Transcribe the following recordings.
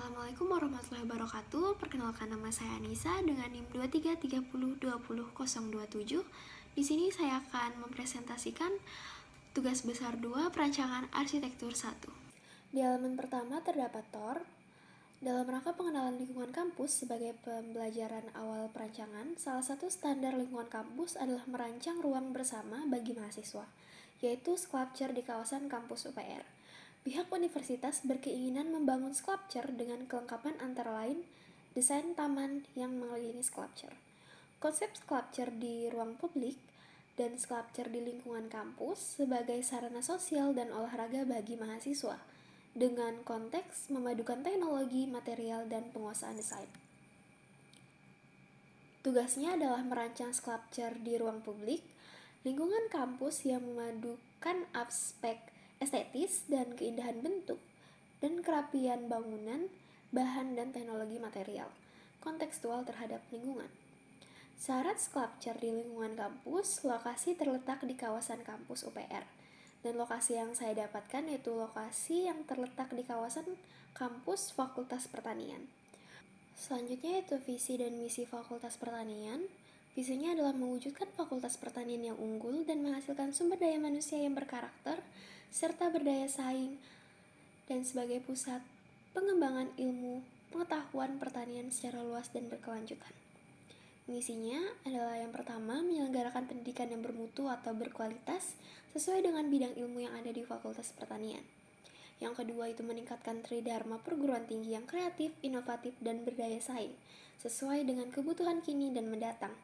Assalamualaikum warahmatullahi wabarakatuh. Perkenalkan, nama saya Anissa dengan NIM 2330200027. Di sini saya akan mempresentasikan tugas besar 2 perancangan arsitektur 1. Di halaman pertama terdapat TOR. Dalam rangka pengenalan lingkungan kampus sebagai pembelajaran awal perancangan, salah satu standar lingkungan kampus adalah merancang ruang bersama bagi mahasiswa, yaitu sculpture di kawasan kampus UPR. Pihak universitas berkeinginan membangun sculpture dengan kelengkapan antara lain desain taman yang mengelilingi sculpture, konsep sculpture di ruang publik, dan sculpture di lingkungan kampus sebagai sarana sosial dan olahraga bagi mahasiswa, dengan konteks memadukan teknologi, material, dan penguasaan desain. Tugasnya adalah merancang sculpture di ruang publik, lingkungan kampus yang memadukan aspek estetis dan keindahan bentuk, dan kerapian bangunan, bahan, dan teknologi material, kontekstual terhadap lingkungan. Syarat sculpture di lingkungan kampus, lokasi terletak di kawasan kampus UPR. Dan lokasi yang saya dapatkan yaitu lokasi yang terletak di kawasan kampus Fakultas Pertanian. Selanjutnya yaitu visi dan misi Fakultas Pertanian. Visinya adalah mewujudkan Fakultas Pertanian yang unggul dan menghasilkan sumber daya manusia yang berkarakter, serta berdaya saing, dan sebagai pusat pengembangan ilmu pengetahuan pertanian secara luas dan berkelanjutan. Misinya adalah yang pertama, menyelenggarakan pendidikan yang bermutu atau berkualitas sesuai dengan bidang ilmu yang ada di Fakultas Pertanian. Yang kedua itu meningkatkan tridharma perguruan tinggi yang kreatif, inovatif, dan berdaya saing sesuai dengan kebutuhan kini dan mendatang.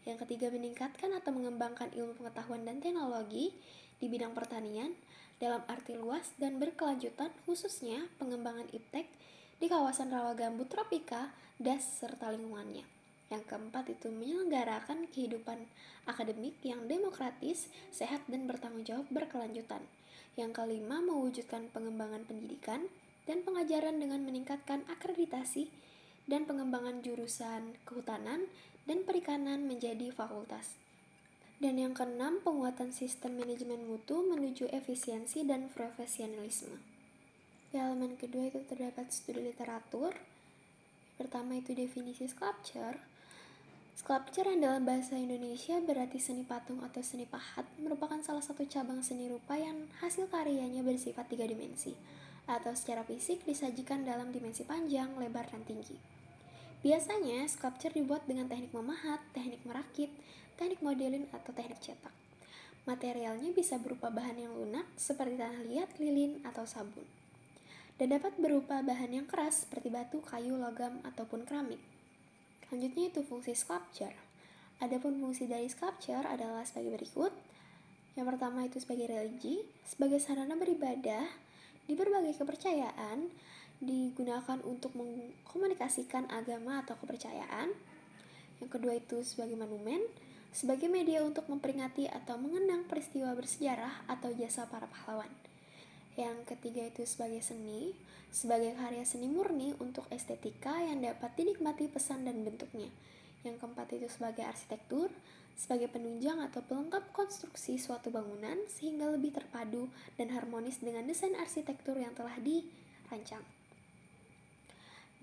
Yang ketiga, meningkatkan atau mengembangkan ilmu pengetahuan dan teknologi di bidang pertanian dalam arti luas dan berkelanjutan, khususnya pengembangan iptek di kawasan rawa gambut tropika, das, serta lingkungannya. Yang keempat itu menyelenggarakan kehidupan akademik yang demokratis, sehat, dan bertanggung jawab berkelanjutan. Yang kelima, mewujudkan pengembangan pendidikan dan pengajaran dengan meningkatkan akreditasi dan pengembangan jurusan kehutanan dan perikanan menjadi fakultas. Dan yang keenam, penguatan sistem manajemen mutu menuju efisiensi dan profesionalisme. Di halaman kedua itu terdapat studi literatur. Pertama itu definisi sculpture. Sculpture yang dalam bahasa Indonesia berarti seni patung atau seni pahat merupakan salah satu cabang seni rupa yang hasil karyanya bersifat 3 dimensi atau secara fisik disajikan dalam dimensi panjang, lebar, dan tinggi. Biasanya sculpture dibuat dengan teknik memahat, teknik merakit, teknik modeling, atau teknik cetak. Materialnya bisa berupa bahan yang lunak seperti tanah liat, lilin, atau sabun, dan dapat berupa bahan yang keras seperti batu, kayu, logam, ataupun keramik. Selanjutnya itu fungsi sculpture. Adapun fungsi dari sculpture adalah sebagai berikut. Yang pertama itu sebagai religi, sebagai sarana beribadah di berbagai kepercayaan, digunakan untuk mengkomunikasikan agama atau kepercayaan. Yang kedua itu sebagai monumen, sebagai media untuk memperingati atau mengenang peristiwa bersejarah atau jasa para pahlawan. Yang ketiga itu sebagai seni, sebagai karya seni murni untuk estetika yang dapat dinikmati pesan dan bentuknya. Yang keempat itu sebagai arsitektur, sebagai penunjang atau pelengkap konstruksi suatu bangunan sehingga lebih terpadu dan harmonis dengan desain arsitektur yang telah dirancang.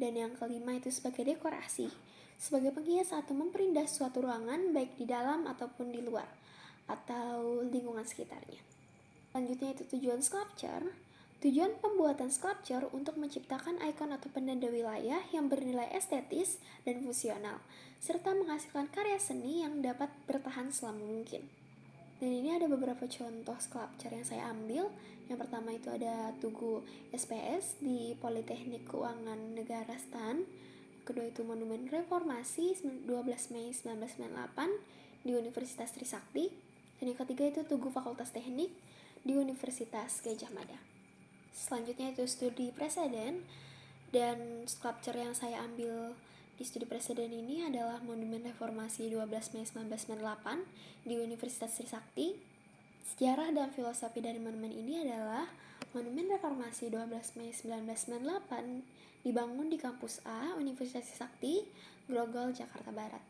Dan yang kelima itu sebagai dekorasi, sebagai penghias atau memperindah suatu ruangan baik di dalam ataupun di luar atau lingkungan sekitarnya. Selanjutnya itu tujuan sculpture. Tujuan pembuatan sculpture untuk menciptakan ikon atau penanda wilayah yang bernilai estetis dan fungsional, serta menghasilkan karya seni yang dapat bertahan selama mungkin. Dan ini ada beberapa contoh sculpture yang saya ambil. Yang pertama itu ada Tugu SPS di Politeknik Keuangan Negara STAN. Kedua itu Monumen Reformasi 12 Mei 1998 di Universitas Trisakti. Dan yang ketiga itu Tugu Fakultas Teknik di Universitas Gadjah Mada. Selanjutnya itu studi preseden, dan sculpture yang saya ambil di studi preseden ini adalah Monumen Reformasi 12 Mei 1998 di Universitas Trisakti. Sejarah dan filosofi dari monumen ini adalah Monumen Reformasi 12 Mei 1998 dibangun di kampus A, Universitas Trisakti, Grogol, Jakarta Barat.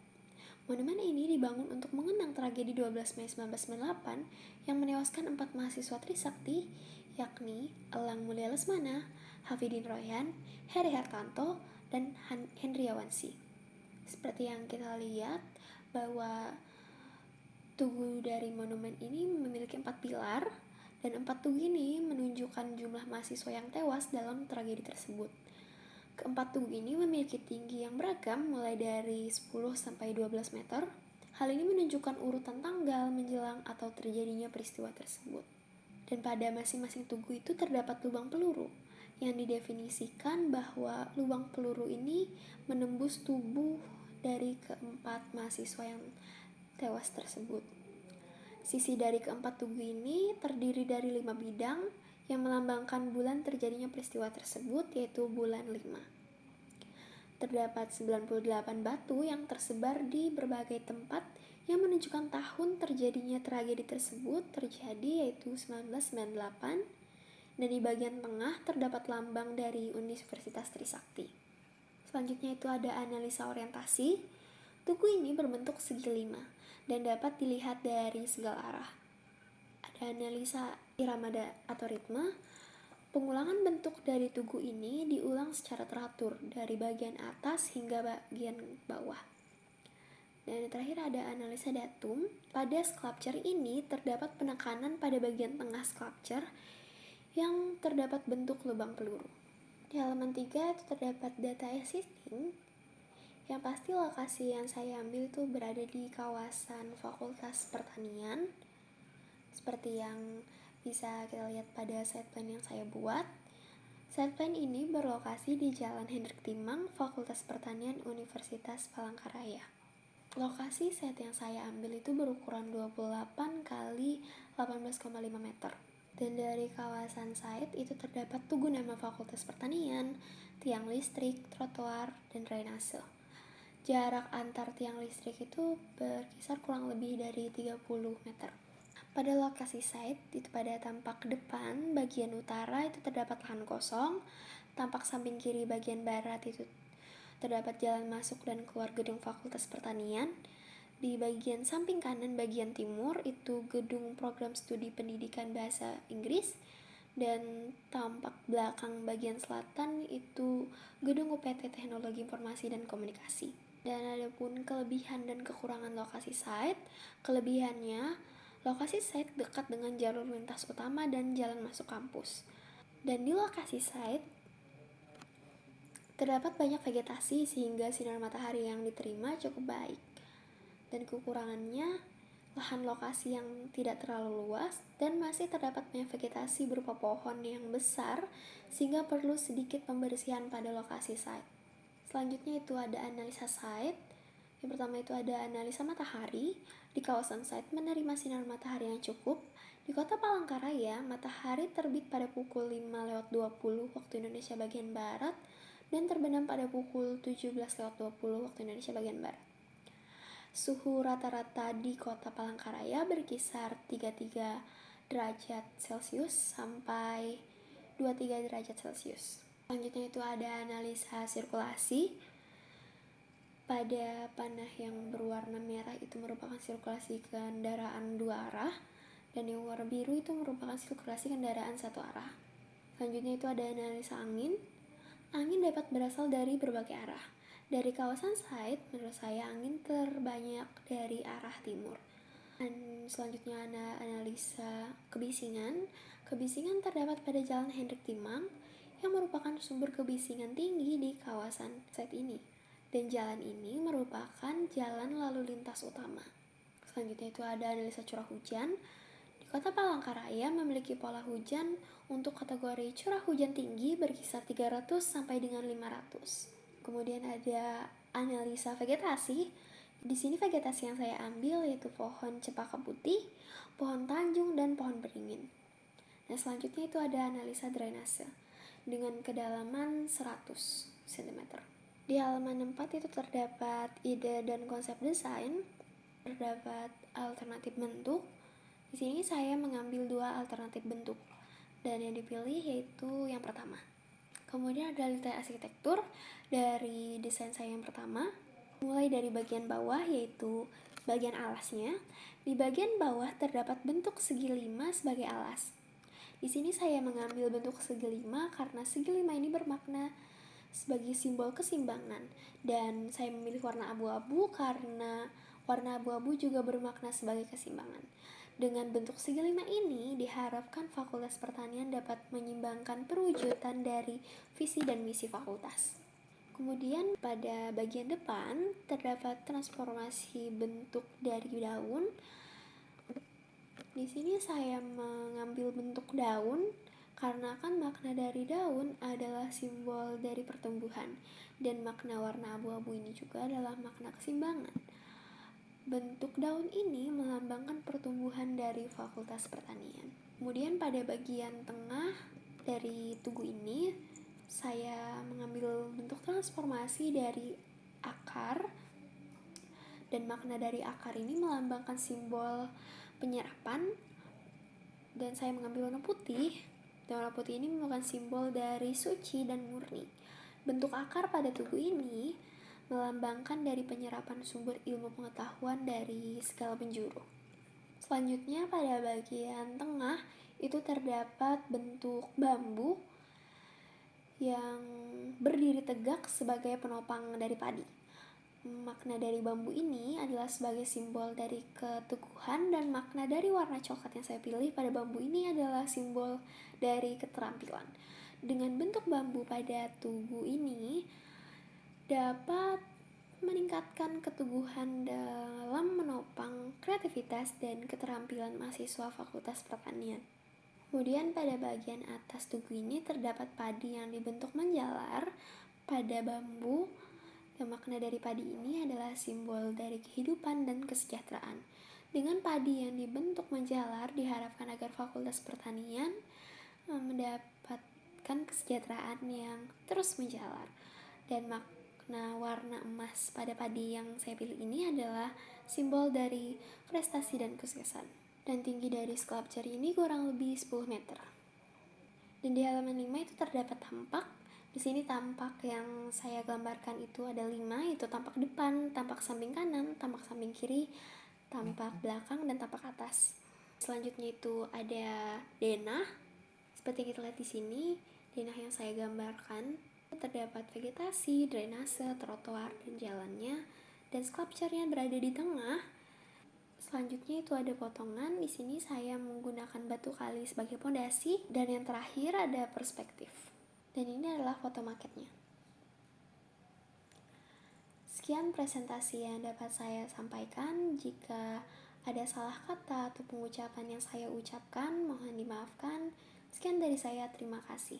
Monumen ini dibangun untuk mengenang tragedi 12 Mei 1998 yang menewaskan 4 mahasiswa Trisakti, yakni Elang Mulia Lesmana, Hafidin Royan, Heri Hartanto, dan Hendriawansi. Seperti yang kita lihat bahwa tugu dari monumen ini memiliki 4 pilar, dan 4 tugu ini menunjukkan jumlah mahasiswa yang tewas dalam tragedi tersebut. Keempat tugu ini memiliki tinggi yang beragam, mulai dari 10 sampai 12 meter. Hal ini menunjukkan urutan tanggal menjelang atau terjadinya peristiwa tersebut. Dan pada masing-masing tugu itu terdapat lubang peluru, yang didefinisikan bahwa lubang peluru ini menembus tubuh dari keempat mahasiswa yang tewas tersebut. Sisi dari keempat tugu ini terdiri dari 5 bidang yang melambangkan bulan terjadinya peristiwa tersebut, yaitu bulan 5. Terdapat 98 batu yang tersebar di berbagai tempat yang menunjukkan tahun terjadinya tragedi tersebut terjadi, yaitu 1998, dan di bagian tengah terdapat lambang dari Universitas Trisakti. Selanjutnya itu ada analisa orientasi. Tugu ini berbentuk segi 5 dan dapat dilihat dari segala arah. Ada analisa irama atau ritme. Pengulangan bentuk dari tugu ini diulang secara teratur dari bagian atas hingga bagian bawah. Dan yang terakhir ada analisa datum. Pada sculpture ini terdapat penekanan pada bagian tengah sculpture yang terdapat bentuk lubang peluru. Di halaman 3 itu terdapat data existing. Yang pasti lokasi yang saya ambil itu berada di kawasan Fakultas Pertanian, seperti yang bisa kita lihat pada side plan yang saya buat. Side plan ini berlokasi di Jalan Hendrik Timang, Fakultas Pertanian, Universitas Palangkaraya. Lokasi site yang saya ambil itu berukuran 28 kali 18,5 meter. Dan dari kawasan site itu terdapat tugu nama Fakultas Pertanian, tiang listrik, trotoar, dan drainase. Jarak antar tiang listrik itu berkisar kurang lebih dari 30 meter. Pada lokasi site, itu pada tampak depan bagian utara itu terdapat lahan kosong, tampak samping kiri bagian barat itu terdapat jalan masuk dan keluar gedung Fakultas Pertanian. Di bagian samping kanan bagian timur itu gedung program studi pendidikan bahasa Inggris, dan tampak belakang bagian selatan itu gedung UPT Teknologi Informasi dan Komunikasi. Dan adapun kelebihan dan kekurangan lokasi site. Kelebihannya, lokasi site dekat dengan jalur lintas utama dan jalan masuk kampus. Dan di lokasi site terdapat banyak vegetasi sehingga sinar matahari yang diterima cukup baik. Dan kekurangannya, lahan lokasi yang tidak terlalu luas dan masih terdapat banyak vegetasi berupa pohon yang besar sehingga perlu sedikit pembersihan pada lokasi site. Selanjutnya itu ada analisa site. Yang pertama itu ada analisa matahari. Di kawasan site menerima sinar matahari yang cukup. Di kota Palangkaraya, matahari terbit pada pukul 5:20 waktu Indonesia bagian Barat dan terbenam pada pukul 17:20 waktu Indonesia bagian Barat. Suhu rata-rata di kota Palangkaraya berkisar 33 derajat Celcius sampai 23 derajat Celcius. Selanjutnya itu ada analisa sirkulasi. Pada panah yang berwarna merah itu merupakan sirkulasi kendaraan 2 arah, dan yang warna biru itu merupakan sirkulasi kendaraan 1 arah. Selanjutnya itu ada analisa angin. Angin dapat berasal dari berbagai arah. Dari kawasan site, menurut saya angin terbanyak dari arah timur. Dan selanjutnya ada analisa kebisingan. Kebisingan terdapat pada Jalan Hendrik Timang yang merupakan sumber kebisingan tinggi di kawasan site ini. Dan jalan ini merupakan jalan lalu lintas utama. Selanjutnya itu ada analisa curah hujan. Di kota Palangkaraya memiliki pola hujan untuk kategori curah hujan tinggi berkisar 300 sampai dengan 500. Kemudian ada analisa vegetasi. Di sini vegetasi yang saya ambil yaitu pohon cempaka putih, pohon tanjung, dan pohon beringin. Nah, selanjutnya itu ada analisa drainase dengan kedalaman 100 cm. Di halaman 4 itu terdapat ide dan konsep desain, terdapat alternatif bentuk. Di sini saya mengambil 2 alternatif bentuk, dan yang dipilih yaitu yang pertama. Kemudian ada detail arsitektur dari desain saya yang pertama, mulai dari bagian bawah yaitu bagian alasnya. Di bagian bawah terdapat bentuk segi 5 sebagai alas. Di sini saya mengambil bentuk segi 5 karena segi 5 ini bermakna sebagai simbol keseimbangan, dan saya memilih warna abu-abu karena warna abu-abu juga bermakna sebagai keseimbangan. Dengan bentuk segi 5 ini diharapkan Fakultas Pertanian dapat menyeimbangkan perwujudan dari visi dan misi fakultas. Kemudian pada bagian depan terdapat transformasi bentuk dari daun. Di sini saya mengambil bentuk daun karena kan makna dari daun adalah simbol dari pertumbuhan, dan makna warna abu-abu ini juga adalah makna keseimbangan. Bentuk daun ini melambangkan pertumbuhan dari Fakultas Pertanian. Kemudian pada bagian tengah dari tugu ini saya mengambil bentuk transformasi dari akar, dan makna dari akar ini melambangkan simbol penyerapan, dan saya mengambil warna putih, dan warna putih ini merupakan simbol dari suci dan murni. Bentuk akar pada tugu ini melambangkan dari penyerapan sumber ilmu pengetahuan dari segala penjuru. Selanjutnya pada bagian tengah itu terdapat bentuk bambu yang berdiri tegak sebagai penopang dari padi. Makna dari bambu ini adalah sebagai simbol dari keteguhan, dan makna dari warna coklat yang saya pilih pada bambu ini adalah simbol dari keterampilan. Dengan bentuk bambu pada tugu ini dapat meningkatkan keteguhan dalam menopang kreativitas dan keterampilan mahasiswa Fakultas Pertanian. Kemudian pada bagian atas tugu ini terdapat padi yang dibentuk menjalar pada bambu. Dan makna dari padi ini adalah simbol dari kehidupan dan kesejahteraan. Dengan padi yang dibentuk menjalar, diharapkan agar Fakultas Pertanian mendapatkan kesejahteraan yang terus menjalar. Dan makna warna emas pada padi yang saya pilih ini adalah simbol dari prestasi dan kesuksesan. Dan tinggi dari skulptur ini kurang lebih 10 meter. Dan di halaman 5 itu terdapat tampak. Di sini tampak yang saya gambarkan itu ada 5, yaitu tampak depan, tampak samping kanan, tampak samping kiri, tampak belakang, dan tampak atas. Selanjutnya itu ada denah. Seperti kita lihat di sini, denah yang saya gambarkan terdapat vegetasi, drainase, trotoar, dan jalannya, dan skulpturnya berada di tengah. Selanjutnya itu ada potongan. Di sini saya menggunakan batu kali sebagai pondasi, dan yang terakhir ada perspektif. Dan ini adalah foto maketnya. Sekian presentasi yang dapat saya sampaikan. Jika ada salah kata atau pengucapan yang saya ucapkan, mohon dimaafkan. Sekian dari saya, terima kasih.